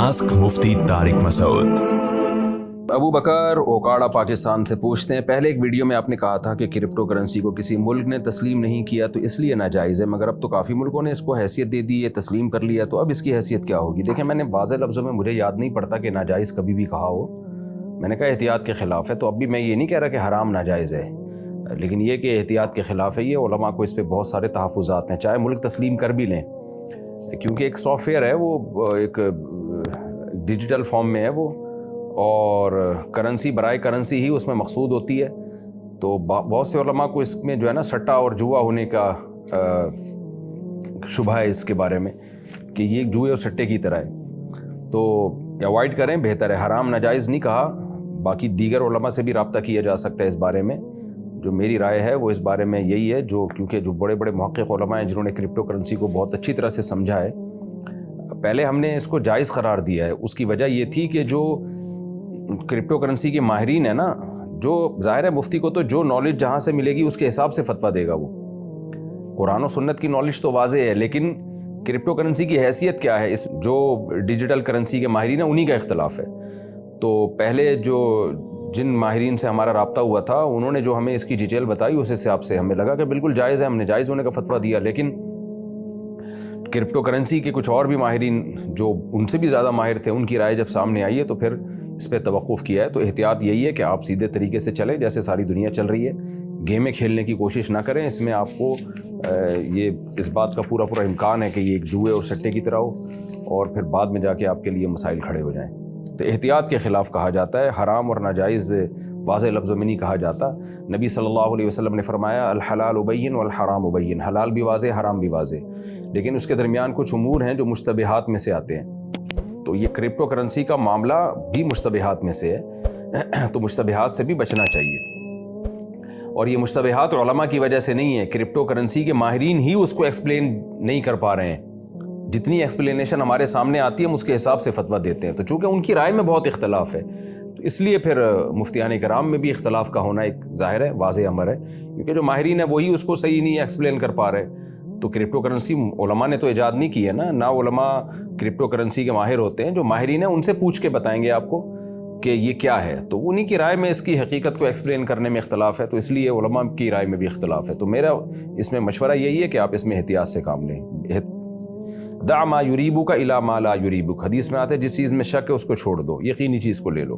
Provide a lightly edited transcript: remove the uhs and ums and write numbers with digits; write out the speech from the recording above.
Ask मुफ्ती तारिक मसूद। अबू बकर ओकाड़ा पाकिस्तान से पूछते हैं, पहले एक वीडियो में आपने कहा था कि क्रिप्टो करेंसी को किसी मुल्क ने तस्लीम नहीं किया तो इसलिए नाजायज़ है, मगर अब तो काफ़ी मुल्कों ने इसको हैसियत दे दी है, तस्लीम कर लिया, तो अब इसकी हैसियत क्या होगी? देखें, मैंने वाज़ेह लफ्ज़ों में, मुझे याद नहीं पड़ता कि नाजायज़ कभी भी कहा हो। मैंने कहा एहतियात के ख़िलाफ़ है, तो अब भी मैं ये नहीं कह रहा कि हराम नाजायज़ है, लेकिन ये कि एहतियात के ख़िलाफ़ है, ये उलमा को इस पर बहुत सारे तहफ़्फ़ुज़ात हैं, चाहे मुल्क तस्लीम कर भी लें, क्योंकि एक सॉफ्टवेयर है, वो एक डिजिटल फॉर्म में है वो, और करेंसी बराए करेंसी ही उसमें मकसूद होती है। तो बहुत से उलमा को इसमें जो है ना सट्टा और जुआ होने का शुबह है इसके बारे में कि ये जुए और सट्टे की तरह है, तो अवॉइड करें, बेहतर है। हराम नाजायज़ नहीं कहा, बाकी दीगर उलमा से भी रब्ता किया जा सकता है इस बारे में। जो मेरी राय है वो इस बारे में यही है, जो क्योंकि जो बड़े बड़े मुहक्किक़ उलमा हैं जिन्होंने क्रिप्टो करेंसी को बहुत अच्छी तरह से समझा है, पहले हमने इसको जायज़ करार दिया है। उसकी वजह ये थी कि जो क्रिप्टो करेंसी के माहिरीन है ना, जो ज़ाहिर है मुफ्ती को तो जो नॉलेज जहाँ से मिलेगी उसके हिसाब से फतवा देगा वो। कुरान और सुन्नत की नॉलेज तो वाज़ेह है, लेकिन क्रिप्टो करेंसी की हैसियत क्या है, इस जो डिजिटल करेंसी के माहिरीन है उन्हीं का इख्तलाफ है। तो पहले जो जिन माहिरीन से हमारा रब्ता हुआ था, उन्होंने जो हमें इसकी डिटेल बताई, उस हिसाब से हमें लगा कि बिल्कुल जायज़ है, हमने जायज़ होने का फतवा दिया। लेकिन क्रिप्टो करेंसी के कुछ और भी माहिरीन जो उनसे भी ज़्यादा माहिर थे, उनकी राय जब सामने आई है तो फिर इस पर तवक्कुफ़ किया है। तो एहतियात यही है कि आप सीधे तरीके से चलें जैसे सारी दुनिया चल रही है, गेमें खेलने की कोशिश ना करें। इसमें आपको ये इस बात का पूरा इम्कान है कि ये एक जुए और सट्टे की तरह हो और फिर बाद में जाके आपके लिए मसाइल खड़े हो जाएं। तो एहतियात के ख़िलाफ़ कहा जाता है, हराम और नाजायज़ वाज़ेह लफ्ज़ों में नहीं कहा जाता। नबी सल्लल्लाहु अलैहि वसल्लम ने फरमाया, अल हलाल उबय्यिन वल हराम उबय्यिन, हलाल भी वाज़ेह, हराम भी वाज़ेह, लेकिन उसके दरमियान कुछ उमूर हैं जो मुश्तबिहात में से आते हैं। तो ये क्रिप्टो करेंसी का मामला भी मुश्तबिहात में से है, तो मुश्तबिहात से भी बचना चाहिए। और ये मुश्तबिहात उलमा की वजह से नहीं है, क्रिप्टो करेंसी के माहिरीन ही उसको एक्सप्लेन नहीं कर पा रहे हैं। जितनी एक्सप्लेनेशन हमारे सामने आती है हम उसके हिसाब से फतवा देते हैं। तो चूँकि उनकी राय में बहुत इख्तलाफ है, तो इसलिए फिर मुफ्तियान कराम में भी इख्तलाफ का होना एक ज़ाहिर है, वाज़ेह अमर है, क्योंकि जो माहिरीन है वही उसको सही नहीं एक्सप्लेन कर पा रहे। तो क्रिप्टो करेंसी उलमा ने तो इजाद नहीं की है ना उलमा क्रिप्टो करेंसी के माहिर होते हैं। जो माहिरीन हैं उनसे पूछ के बताएंगे आपको कि ये क्या है, तो उन्हीं की राय में इसकी हकीकत को एक्सप्लेन करने में इख्तलाफ है, तो इसलिए उलमा की राय में भी इख्तलाफ है। तो मेरा इसमें मशवरा यही है कि आप इसमें एहतियात से काम लें। दा मा युरीबुका इला मा ला युरीबुक, हदीस में आता है जिस चीज़ में शक है उसको छोड़ दो, यकीनी चीज़ को ले लो।